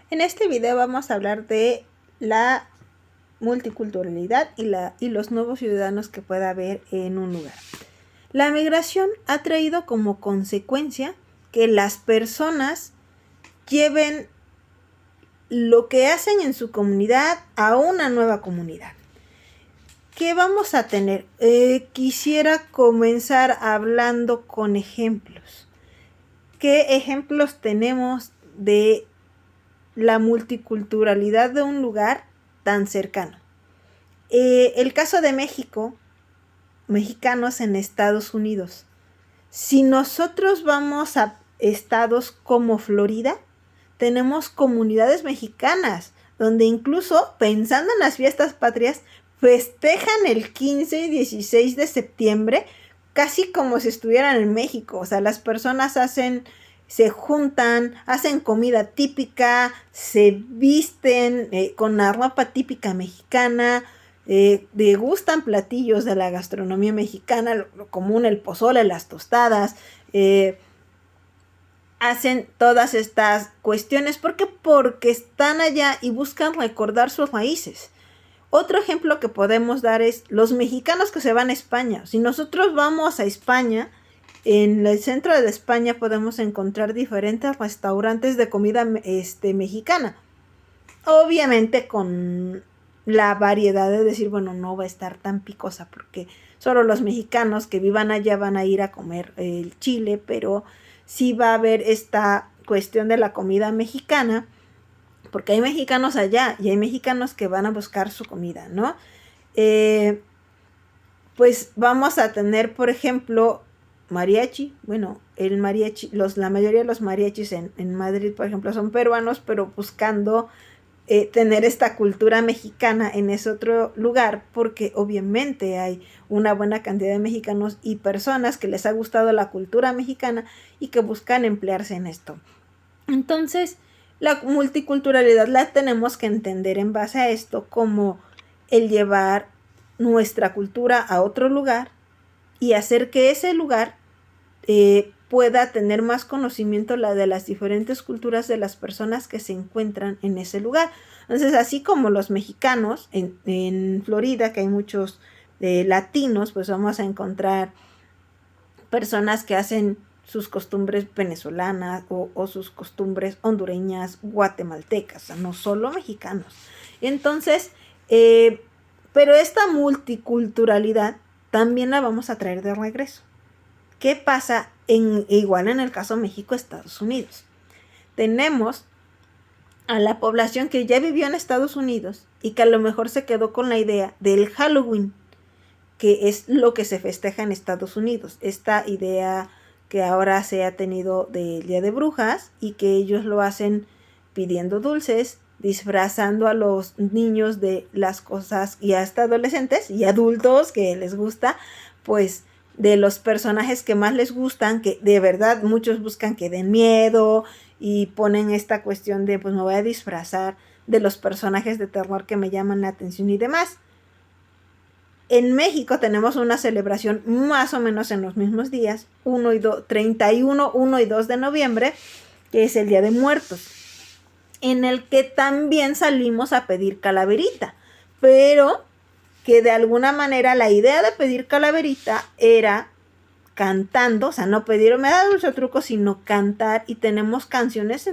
En este video vamos a hablar de la multiculturalidad y los nuevos ciudadanos que pueda haber en un lugar. La migración ha traído como consecuencia que las personas lleven lo que hacen en su comunidad a una nueva comunidad. ¿Qué vamos a tener? Quisiera comenzar hablando con ejemplos. ¿Qué ejemplos tenemos de la multiculturalidad de un lugar tan cercano? El caso de México, mexicanos en Estados Unidos. Si nosotros vamos a estados como Florida, tenemos comunidades mexicanas, donde incluso pensando en las fiestas patrias, festejan el 15 y 16 de septiembre casi como si estuvieran en México. O sea, las personas se juntan, hacen comida típica, se visten con la ropa típica mexicana, degustan platillos de la gastronomía mexicana, lo común, el pozole, las tostadas, hacen todas estas cuestiones. ¿Por qué? Porque están allá y buscan recordar sus raíces. Otro ejemplo que podemos dar es los mexicanos que se van a España. Si nosotros vamos a España, en el centro de España podemos encontrar diferentes restaurantes de comida mexicana. Obviamente con la variedad de decir, bueno, no va a estar tan picosa porque solo los mexicanos que vivan allá van a ir a comer el chile, pero sí va a haber esta cuestión de la comida mexicana, porque hay mexicanos allá y hay mexicanos que van a buscar su comida, ¿no? Pues vamos a tener, por ejemplo, mariachi. Bueno, el mariachi, la mayoría de los mariachis en Madrid, por ejemplo, son peruanos, pero buscando tener esta cultura mexicana en ese otro lugar, porque obviamente hay una buena cantidad de mexicanos y personas que les ha gustado la cultura mexicana y que buscan emplearse en esto. Entonces, la multiculturalidad la tenemos que entender en base a esto como el llevar nuestra cultura a otro lugar y hacer que ese lugar pueda tener más conocimiento de las diferentes culturas de las personas que se encuentran en ese lugar. Entonces, así como los mexicanos en Florida, que hay muchos latinos, pues vamos a encontrar personas que hacen sus costumbres venezolanas o sus costumbres hondureñas, guatemaltecas, o sea, no solo mexicanos. Entonces, pero esta multiculturalidad también la vamos a traer de regreso. ¿Qué pasa igual en el caso México-Estados Unidos? Tenemos a la población que ya vivió en Estados Unidos y que a lo mejor se quedó con la idea del Halloween, que es lo que se festeja en Estados Unidos. Esta idea que ahora se ha tenido del Día de Brujas y que ellos lo hacen pidiendo dulces, disfrazando a los niños de las cosas y hasta adolescentes y adultos que les gusta, pues de los personajes que más les gustan, que de verdad muchos buscan que den miedo y ponen esta cuestión de pues me voy a disfrazar de los personajes de terror que me llaman la atención y demás. En México tenemos una celebración más o menos en los mismos días, 31, 1 y 2 de noviembre, que es el Día de Muertos, en el que también salimos a pedir calaverita, pero que de alguna manera la idea de pedir calaverita era cantando, o sea, no pedir me da dulce o truco, sino cantar, y tenemos canciones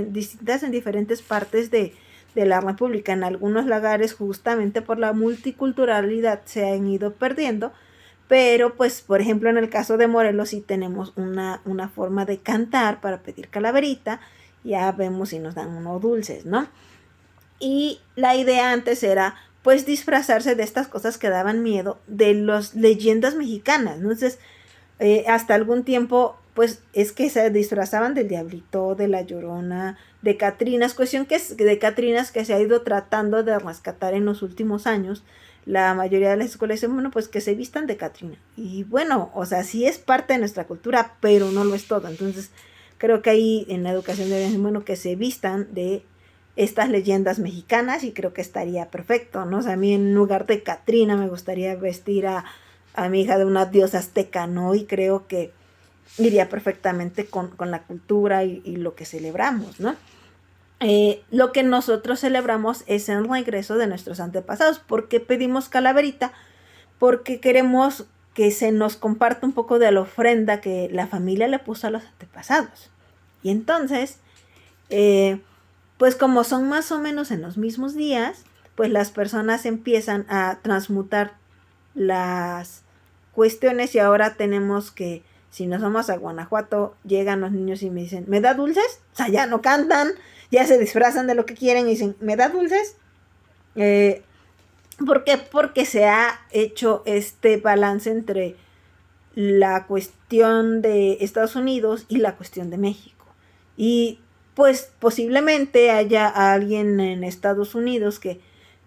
distintas en diferentes partes de la República. En algunos lugares, justamente por la multiculturalidad, se han ido perdiendo, pero pues, por ejemplo, en el caso de Morelos sí tenemos una forma de cantar para pedir calaverita, ya vemos si nos dan unos dulces, ¿no? Y la idea antes era pues disfrazarse de estas cosas que daban miedo, de las leyendas mexicanas. Entonces, hasta algún tiempo, pues es que se disfrazaban del Diablito, de la Llorona, de Catrinas, cuestión que es de Catrinas que se ha ido tratando de rescatar en los últimos años. La mayoría de las escuelas dicen, bueno, pues que se vistan de Catrina. Y bueno, o sea, sí es parte de nuestra cultura, pero no lo es todo. Entonces, creo que ahí en la educación deben decir, bueno, que se vistan de estas leyendas mexicanas y creo que estaría perfecto, ¿no? O sea, a mí en lugar de Catrina me gustaría vestir a mi hija de una diosa azteca, ¿no? Y creo que iría perfectamente con la cultura y lo que celebramos, ¿no? lo que nosotros celebramos es el regreso de nuestros antepasados. ¿Por qué pedimos calaverita? Porque queremos que se nos comparta un poco de la ofrenda que la familia le puso a los antepasados. Y entonces, pues como son más o menos en los mismos días, pues las personas empiezan a transmutar las cuestiones y ahora tenemos que, si nos vamos a Guanajuato, llegan los niños y me dicen, ¿me da dulces? O sea, ya no cantan, ya se disfrazan de lo que quieren y dicen, ¿me da dulces? ¿Por qué? Porque se ha hecho este balance entre la cuestión de Estados Unidos y la cuestión de México. Y pues posiblemente haya alguien en Estados Unidos que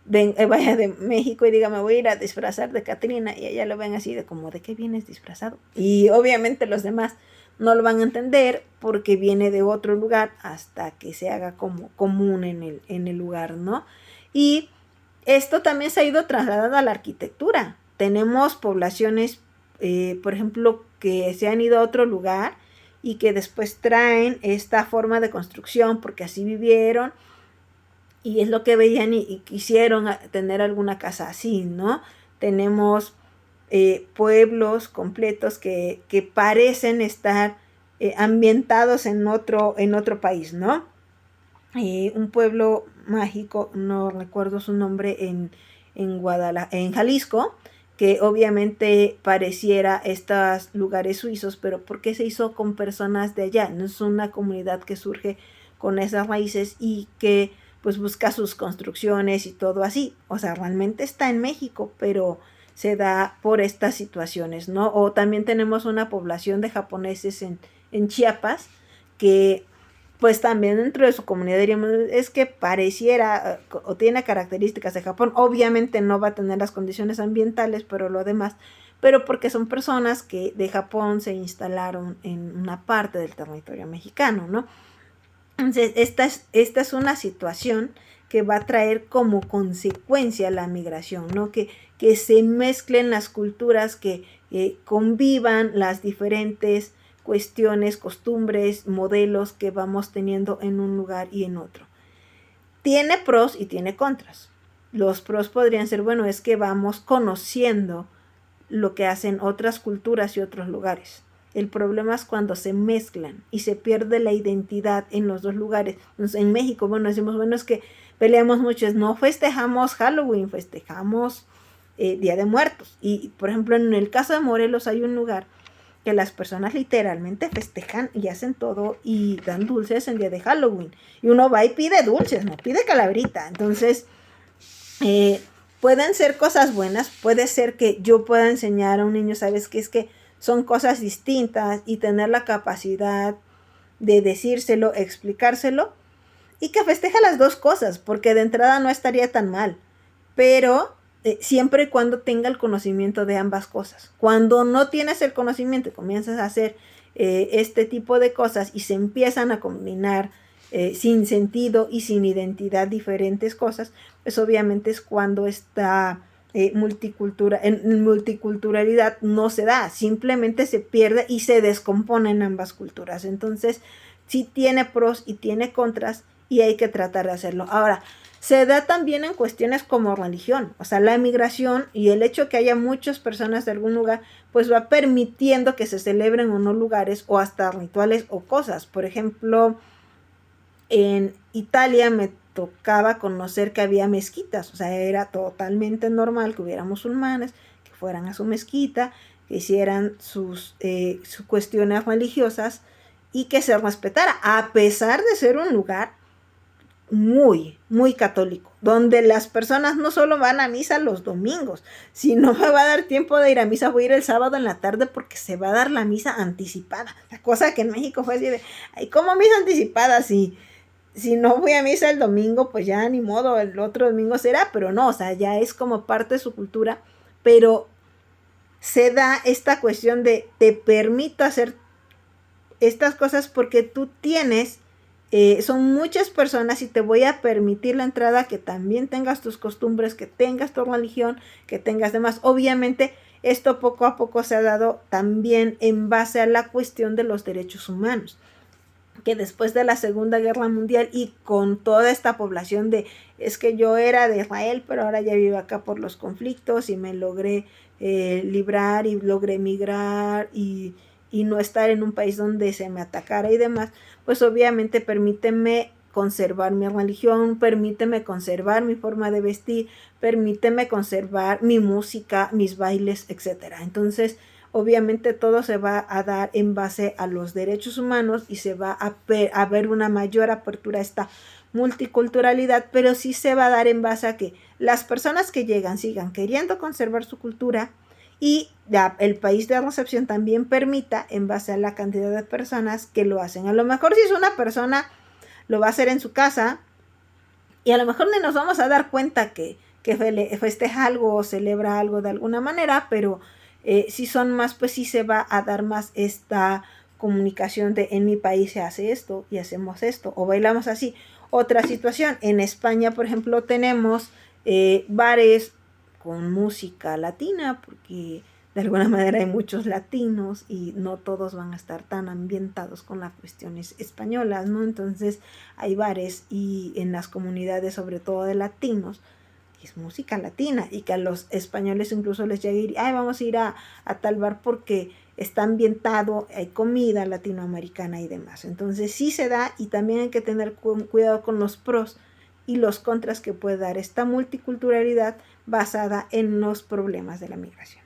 vaya de México y diga, me voy a ir a disfrazar de Catrina, y ella lo ven así de como, ¿de qué vienes disfrazado? Y obviamente los demás no lo van a entender porque viene de otro lugar hasta que se haga como común en el lugar, ¿no? Y esto también se ha ido trasladando a la arquitectura. Tenemos poblaciones, por ejemplo, que se han ido a otro lugar y que después traen esta forma de construcción porque así vivieron y es lo que veían y quisieron tener alguna casa así, ¿no? Tenemos pueblos completos que parecen estar ambientados en otro país, ¿no? Un pueblo mágico, no recuerdo su nombre, en Jalisco, que obviamente pareciera estos lugares suizos, pero ¿por qué se hizo con personas de allá? No es una comunidad que surge con esas raíces y que pues busca sus construcciones y todo así. O sea, realmente está en México, pero se da por estas situaciones, ¿no? O también tenemos una población de japoneses en Chiapas que pues también dentro de su comunidad diríamos, es que pareciera o tiene características de Japón. Obviamente no va a tener las condiciones ambientales, pero lo demás, pero porque son personas que de Japón se instalaron en una parte del territorio mexicano, ¿no? Entonces, esta es una situación que va a traer como consecuencia la migración, ¿no? Que se mezclen las culturas, que convivan las diferentes cuestiones, costumbres, modelos que vamos teniendo en un lugar y en otro. Tiene pros y tiene contras. Los pros podrían ser, bueno, es que vamos conociendo lo que hacen otras culturas y otros lugares. El problema es cuando se mezclan y se pierde la identidad en los dos lugares. Entonces, en México, bueno, decimos, bueno, es que peleamos mucho, no festejamos Halloween, festejamos Día de Muertos. Y, por ejemplo, en el caso de Morelos hay un lugar que las personas literalmente festejan y hacen todo y dan dulces en día de Halloween. Y uno va y pide dulces, no pide calaverita. Entonces, pueden ser cosas buenas, puede ser que yo pueda enseñar a un niño, ¿sabes qué? Es que son cosas distintas y tener la capacidad de decírselo, explicárselo y que festeja las dos cosas, porque de entrada no estaría tan mal, pero siempre y cuando tenga el conocimiento de ambas cosas. Cuando no tienes el conocimiento y comienzas a hacer este tipo de cosas y se empiezan a combinar sin sentido y sin identidad diferentes cosas, pues obviamente es cuando esta multiculturalidad no se da, simplemente se pierde y se descompone en ambas culturas. Entonces, sí tiene pros y tiene contras y hay que tratar de hacerlo. Ahora, se da también en cuestiones como religión, o sea, la migración y el hecho que haya muchas personas de algún lugar, pues va permitiendo que se celebren o no lugares o hasta rituales o cosas. Por ejemplo, en Italia me tocaba conocer que había mezquitas, o sea, era totalmente normal que hubiera musulmanes, que fueran a su mezquita, que hicieran sus cuestiones religiosas y que se respetara, a pesar de ser un lugar muy, muy católico, donde las personas no solo van a misa los domingos, si no me va a dar tiempo de ir a misa, voy a ir el sábado en la tarde porque se va a dar la misa anticipada, la cosa que en México fue así de, ay, ¿cómo misa anticipada? Si no voy a misa el domingo, pues ya ni modo, el otro domingo será, pero no, o sea, ya es como parte de su cultura, pero se da esta cuestión de te permito hacer estas cosas porque tú tienes, son muchas personas y te voy a permitir la entrada, que también tengas tus costumbres, que tengas tu religión, que tengas demás. Obviamente esto poco a poco se ha dado también en base a la cuestión de los derechos humanos. que después de la Segunda Guerra Mundial y con toda esta población es que yo era de Israel, pero ahora ya vivo acá por los conflictos y me logré librar y logré emigrar y no estar en un país donde se me atacara y demás, pues obviamente permíteme conservar mi religión, permíteme conservar mi forma de vestir, permíteme conservar mi música, mis bailes, etc. Entonces, obviamente todo se va a dar en base a los derechos humanos y se va a ver una mayor apertura a esta multiculturalidad, pero sí se va a dar en base a que las personas que llegan sigan queriendo conservar su cultura y el país de recepción también permita en base a la cantidad de personas que lo hacen. A lo mejor si es una persona lo va a hacer en su casa y a lo mejor ni nos vamos a dar cuenta que festeja algo o celebra algo de alguna manera, pero si son más, pues sí se va a dar más esta comunicación de en mi país se hace esto y hacemos esto o bailamos así. Otra situación, en España, por ejemplo, tenemos bares con música latina, porque de alguna manera hay muchos latinos y no todos van a estar tan ambientados con las cuestiones españolas, ¿no? Entonces hay bares y en las comunidades, sobre todo de latinos, que es música latina y que a los españoles incluso les llega a ir, ay, vamos a ir a tal bar porque está ambientado, hay comida latinoamericana y demás. Entonces sí se da y también hay que tener cuidado con los pros y los contras que puede dar esta multiculturalidad basada en los problemas de la migración.